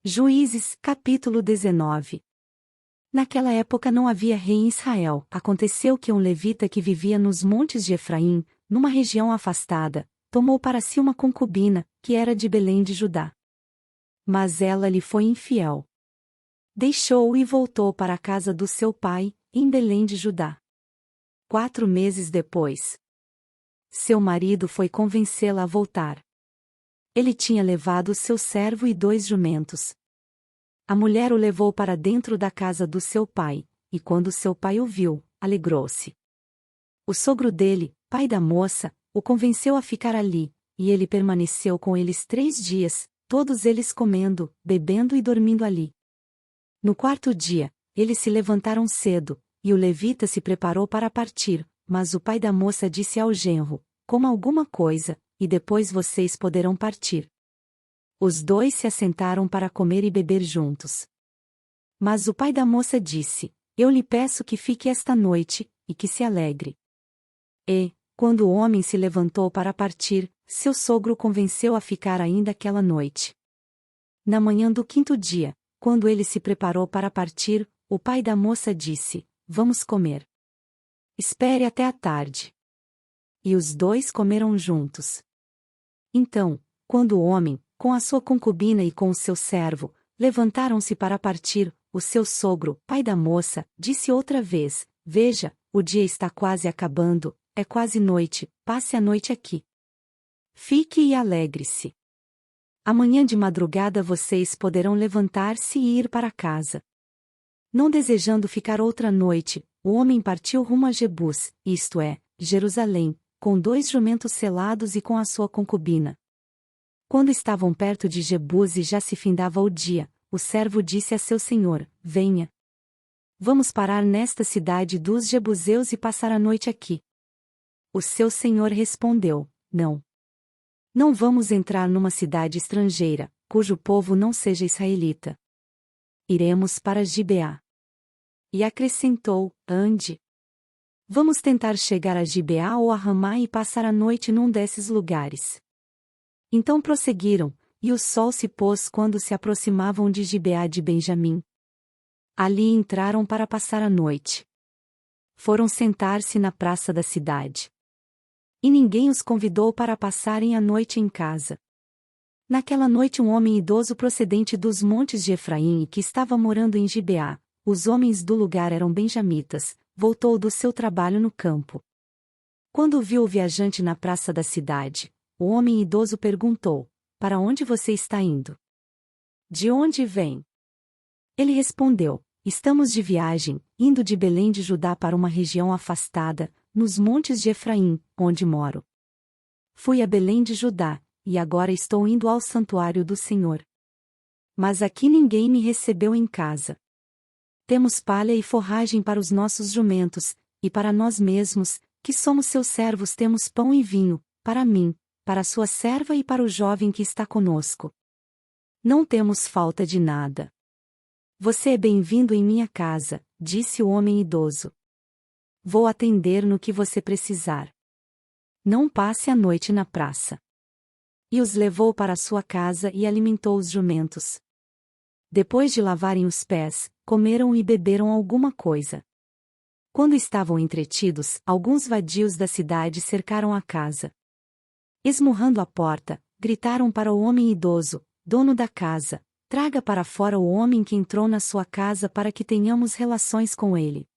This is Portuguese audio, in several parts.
Juízes, capítulo 19. Naquela época não havia rei em Israel. Aconteceu que um levita que vivia nos montes de Efraim, numa região afastada, tomou para si uma concubina, que era de Belém de Judá. Mas ela lhe foi infiel. Deixou-o e voltou para a casa do seu pai, em Belém de Judá. 4 meses depois, seu marido foi convencê-la a voltar. Ele tinha levado seu servo e 2 jumentos. A mulher o levou para dentro da casa do seu pai, e quando seu pai o viu, alegrou-se. O sogro dele, pai da moça, o convenceu a ficar ali, e ele permaneceu com eles 3 dias, todos eles comendo, bebendo e dormindo ali. No 4º dia, eles se levantaram cedo, e o levita se preparou para partir, mas o pai da moça disse ao genro: coma alguma coisa, e depois vocês poderão partir. Os 2 se assentaram para comer e beber juntos. Mas o pai da moça disse: eu lhe peço que fique esta noite, e que se alegre. E, quando o homem se levantou para partir, seu sogro o convenceu a ficar ainda aquela noite. Na manhã do 5º dia, quando ele se preparou para partir, o pai da moça disse: vamos comer. Espere até a tarde. E os 2 comeram juntos. Então, quando o homem, com a sua concubina e com o seu servo, levantaram-se para partir, o seu sogro, pai da moça, disse outra vez: veja, o dia está quase acabando, é quase noite, passe a noite aqui. Fique e alegre-se. Amanhã de madrugada vocês poderão levantar-se e ir para casa. Não desejando ficar outra noite, o homem partiu rumo a Jebus, isto é, Jerusalém, com 2 jumentos selados e com a sua concubina. Quando estavam perto de Jebus e já se findava o dia, o servo disse a seu senhor: venha. Vamos parar nesta cidade dos jebuseus e passar a noite aqui. O seu senhor respondeu: não. Não vamos entrar numa cidade estrangeira, cujo povo não seja israelita. Iremos para Gibeá. E acrescentou: ande. Vamos tentar chegar a Gibeá ou a Ramá e passar a noite num desses lugares. Então prosseguiram, e o sol se pôs quando se aproximavam de Gibeá de Benjamim. Ali entraram para passar a noite. Foram sentar-se na praça da cidade. E ninguém os convidou para passarem a noite em casa. Naquela noite um homem idoso procedente dos montes de Efraim e que estava morando em Gibeá, os homens do lugar eram benjamitas, voltou do seu trabalho no campo. Quando viu o viajante na praça da cidade, o homem idoso perguntou: para onde você está indo? De onde vem? Ele respondeu: estamos de viagem, indo de Belém de Judá para uma região afastada, nos montes de Efraim, onde moro. Fui a Belém de Judá, e agora estou indo ao santuário do Senhor. Mas aqui ninguém me recebeu em casa. Temos palha e forragem para os nossos jumentos, e para nós mesmos, que somos seus servos, temos pão e vinho, para mim, para a sua serva e para o jovem que está conosco. Não temos falta de nada. Você é bem-vindo em minha casa, disse o homem idoso. Vou atender no que você precisar. Não passe a noite na praça. E os levou para sua casa e alimentou os jumentos. Depois de lavarem os pés, comeram e beberam alguma coisa. Quando estavam entretidos, alguns vadios da cidade cercaram a casa. Esmurrando a porta, gritaram para o homem idoso: dono da casa, traga para fora o homem que entrou na sua casa para que tenhamos relações com ele.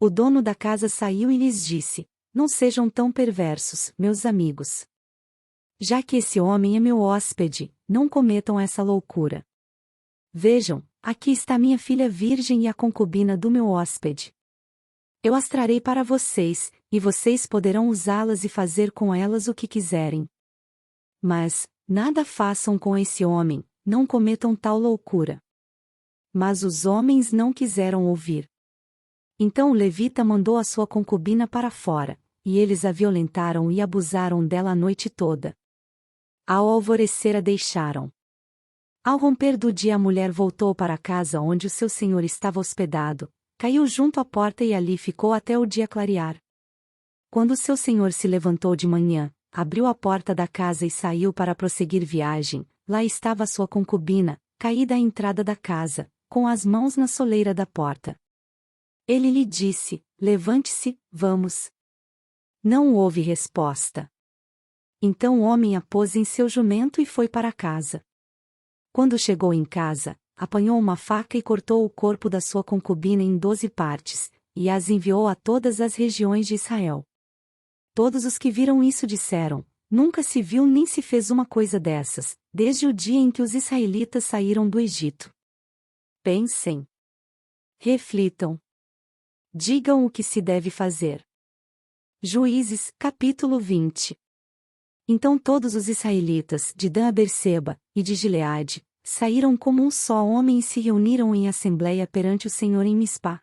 O dono da casa saiu e lhes disse: não sejam tão perversos, meus amigos. Já que esse homem é meu hóspede, não cometam essa loucura. Vejam, aqui está minha filha virgem e a concubina do meu hóspede. Eu as trarei para vocês, e vocês poderão usá-las e fazer com elas o que quiserem. Mas, nada façam com esse homem, não cometam tal loucura. Mas os homens não quiseram ouvir. Então o levita mandou a sua concubina para fora, e eles a violentaram e abusaram dela a noite toda. Ao alvorecer a deixaram. Ao romper do dia a mulher voltou para a casa onde o seu senhor estava hospedado, caiu junto à porta e ali ficou até o dia clarear. Quando seu senhor se levantou de manhã, abriu a porta da casa e saiu para prosseguir viagem, lá estava sua concubina, caída à entrada da casa, com as mãos na soleira da porta. Ele lhe disse: levante-se, vamos. Não houve resposta. Então o homem a pôs em seu jumento e foi para casa. Quando chegou em casa, apanhou uma faca e cortou o corpo da sua concubina em 12 partes, e as enviou a todas as regiões de Israel. Todos os que viram isso disseram: nunca se viu nem se fez uma coisa dessas, desde o dia em que os israelitas saíram do Egito. Pensem. Reflitam. Digam o que se deve fazer. Juízes, capítulo 20. Então todos os israelitas, de Dan a Berseba, e de Gileade, saíram como um só homem e se reuniram em assembleia perante o Senhor em Mispá.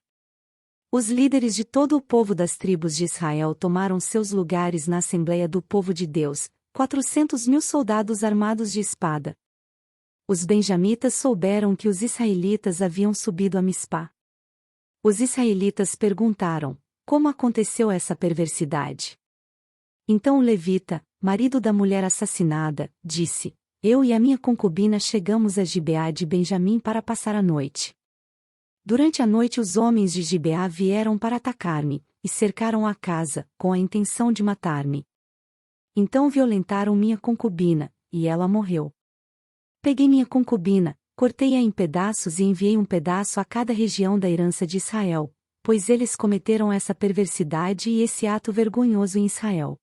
Os líderes de todo o povo das tribos de Israel tomaram seus lugares na Assembleia do Povo de Deus, 400.000 soldados armados de espada. Os benjamitas souberam que os israelitas haviam subido a Mispá. Os israelitas perguntaram: como aconteceu essa perversidade? Então o levita, marido da mulher assassinada, disse: eu e a minha concubina chegamos a Gibeá de Benjamim para passar a noite. Durante a noite os homens de Gibeá vieram para atacar-me, e cercaram a casa, com a intenção de matar-me. Então violentaram minha concubina, e ela morreu. Peguei minha concubina, cortei-a em pedaços e enviei um pedaço a cada região da herança de Israel, pois eles cometeram essa perversidade e esse ato vergonhoso em Israel.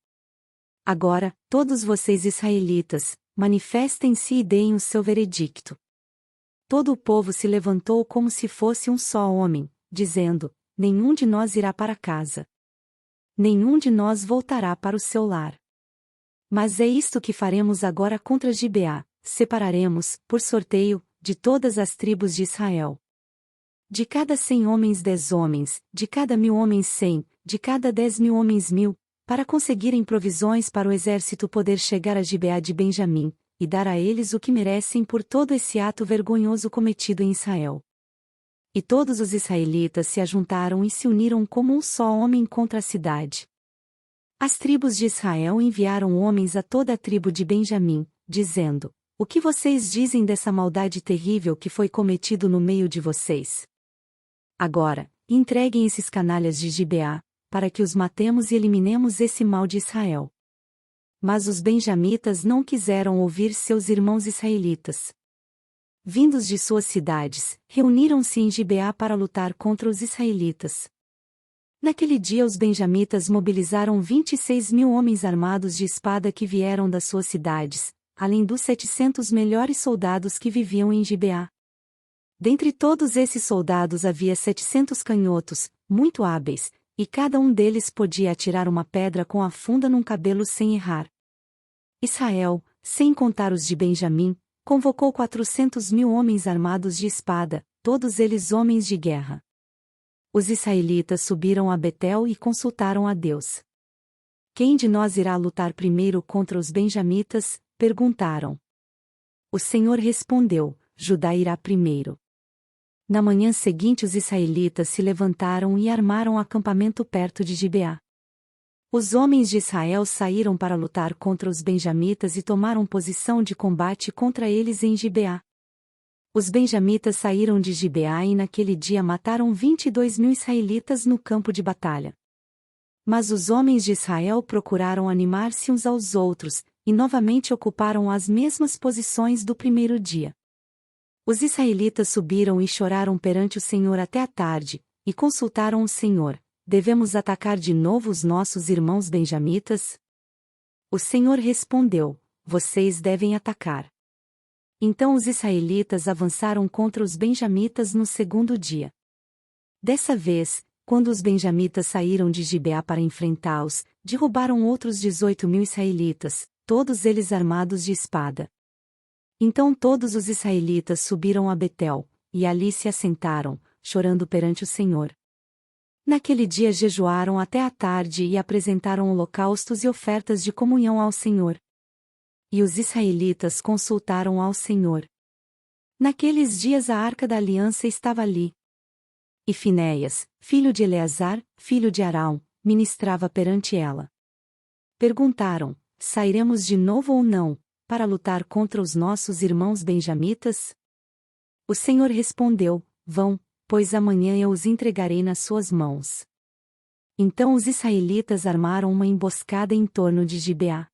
Agora, todos vocês israelitas, manifestem-se e deem o seu veredicto. Todo o povo se levantou como se fosse um só homem, dizendo: nenhum de nós irá para casa. Nenhum de nós voltará para o seu lar. Mas é isto que faremos agora contra Gibeá: separaremos, por sorteio, de todas as tribos de Israel. De cada 100 homens 10 homens, de cada 1.000 homens 100, de cada 10.000 homens 1.000, para conseguirem provisões para o exército poder chegar a Gibeá de Benjamim, e dar a eles o que merecem por todo esse ato vergonhoso cometido em Israel. E todos os israelitas se ajuntaram e se uniram como um só homem contra a cidade. As tribos de Israel enviaram homens a toda a tribo de Benjamim, dizendo: o que vocês dizem dessa maldade terrível que foi cometido no meio de vocês? Agora, entreguem esses canalhas de Gibeá, para que os matemos e eliminemos esse mal de Israel. Mas os benjamitas não quiseram ouvir seus irmãos israelitas. Vindos de suas cidades, reuniram-se em Gibeá para lutar contra os israelitas. Naquele dia os benjamitas mobilizaram 26.000 homens armados de espada que vieram das suas cidades, além dos 700 melhores soldados que viviam em Gibeá. Dentre todos esses soldados havia 700 canhotos, muito hábeis, e cada um deles podia atirar uma pedra com a funda num cabelo sem errar. Israel, sem contar os de Benjamim, convocou 400.000 homens armados de espada, todos eles homens de guerra. Os israelitas subiram a Betel e consultaram a Deus. Quem de nós irá lutar primeiro contra os benjamitas? Perguntaram. O Senhor respondeu: Judá irá primeiro. Na manhã seguinte os israelitas se levantaram e armaram acampamento perto de Gibeá. Os homens de Israel saíram para lutar contra os benjamitas e tomaram posição de combate contra eles em Gibeá. Os benjamitas saíram de Gibeá e naquele dia mataram 22.000 israelitas no campo de batalha. Mas os homens de Israel procuraram animar-se uns aos outros, e novamente ocuparam as mesmas posições do primeiro dia. Os israelitas subiram e choraram perante o Senhor até a tarde, e consultaram o Senhor: devemos atacar de novo os nossos irmãos benjamitas? O Senhor respondeu: vocês devem atacar. Então os israelitas avançaram contra os benjamitas no segundo dia. Dessa vez, quando os benjamitas saíram de Gibeá para enfrentá-los, derrubaram outros 18.000 israelitas, todos eles armados de espada. Então todos os israelitas subiram a Betel, e ali se assentaram, chorando perante o Senhor. Naquele dia jejuaram até a tarde e apresentaram holocaustos e ofertas de comunhão ao Senhor. E os israelitas consultaram ao Senhor. Naqueles dias a arca da aliança estava ali. E Finéias, filho de Eleazar, filho de Arão, ministrava perante ela. Perguntaram: sairemos de novo ou não, para lutar contra os nossos irmãos benjamitas? O Senhor respondeu: Vão, pois amanhã eu os entregarei nas suas mãos. Então os israelitas armaram uma emboscada em torno de Gibeá.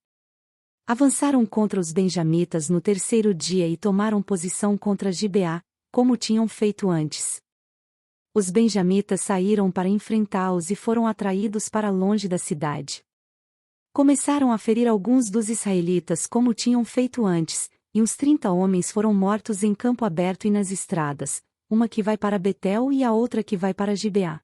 Avançaram contra os benjamitas no terceiro dia e tomaram posição contra Gibeá, como tinham feito antes. Os benjamitas saíram para enfrentá-los e foram atraídos para longe da cidade. Começaram a ferir alguns dos israelitas como tinham feito antes, e uns 30 homens foram mortos em campo aberto e nas estradas, uma que vai para Betel e a outra que vai para Gibeá.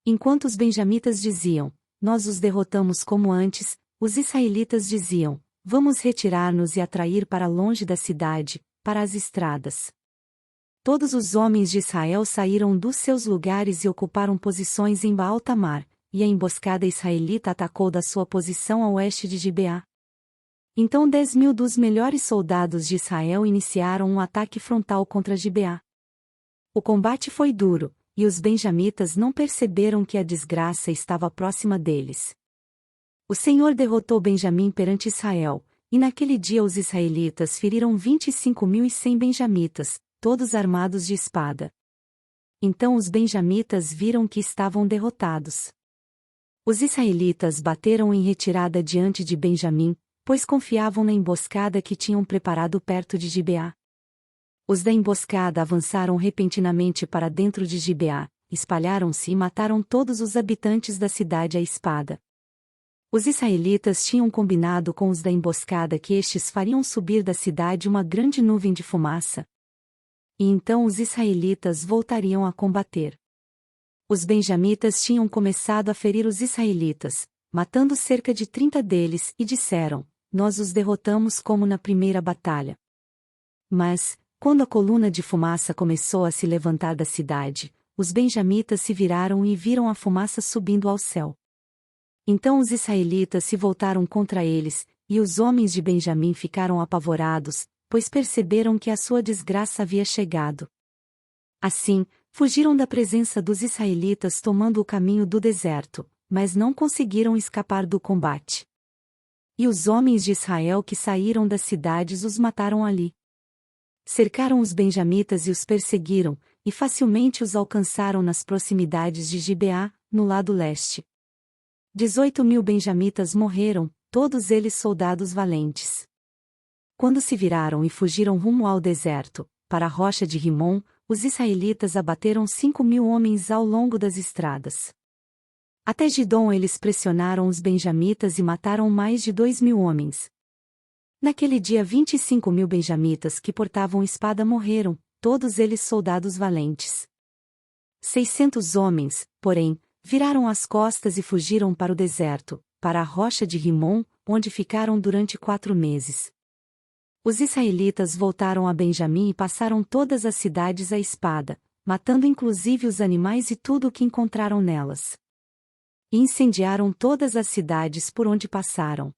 Enquanto os benjamitas diziam: Nós os derrotamos como antes, os israelitas diziam: Vamos retirar-nos e atrair para longe da cidade, para as estradas. Todos os homens de Israel saíram dos seus lugares e ocuparam posições em Baal-Tamar, e a emboscada israelita atacou da sua posição a oeste de Gibeá. Então 10.000 dos melhores soldados de Israel iniciaram um ataque frontal contra Gibeá. O combate foi duro, e os benjamitas não perceberam que a desgraça estava próxima deles. O Senhor derrotou Benjamim perante Israel, e naquele dia os israelitas feriram 25.100 benjamitas, todos armados de espada. Então os benjamitas viram que estavam derrotados. Os israelitas bateram em retirada diante de Benjamim, pois confiavam na emboscada que tinham preparado perto de Gibeá. Os da emboscada avançaram repentinamente para dentro de Gibeá, espalharam-se e mataram todos os habitantes da cidade à espada. Os israelitas tinham combinado com os da emboscada que estes fariam subir da cidade uma grande nuvem de fumaça. E então os israelitas voltariam a combater. Os benjamitas tinham começado a ferir os israelitas, matando cerca de 30 deles, e disseram: Nós os derrotamos como na primeira batalha. Mas, quando a coluna de fumaça começou a se levantar da cidade, os benjamitas se viraram e viram a fumaça subindo ao céu. Então os israelitas se voltaram contra eles, e os homens de Benjamim ficaram apavorados, pois perceberam que a sua desgraça havia chegado. Assim, fugiram da presença dos israelitas tomando o caminho do deserto, mas não conseguiram escapar do combate. E os homens de Israel que saíram das cidades os mataram ali. Cercaram os benjamitas e os perseguiram, e facilmente os alcançaram nas proximidades de Gibeá, no lado leste. 18.000 benjamitas morreram, todos eles soldados valentes. Quando se viraram e fugiram rumo ao deserto, para a rocha de Rimom, os israelitas abateram 5.000 homens ao longo das estradas. Até Gidom eles pressionaram os benjamitas e mataram mais de 2.000 homens. Naquele dia 25.000 benjamitas que portavam espada morreram, todos eles soldados valentes. 600 homens, porém, viraram as costas e fugiram para o deserto, para a rocha de Rimom, onde ficaram durante 4 meses. Os israelitas voltaram a Benjamim e passaram todas as cidades à espada, matando inclusive os animais e tudo o que encontraram nelas. E incendiaram todas as cidades por onde passaram.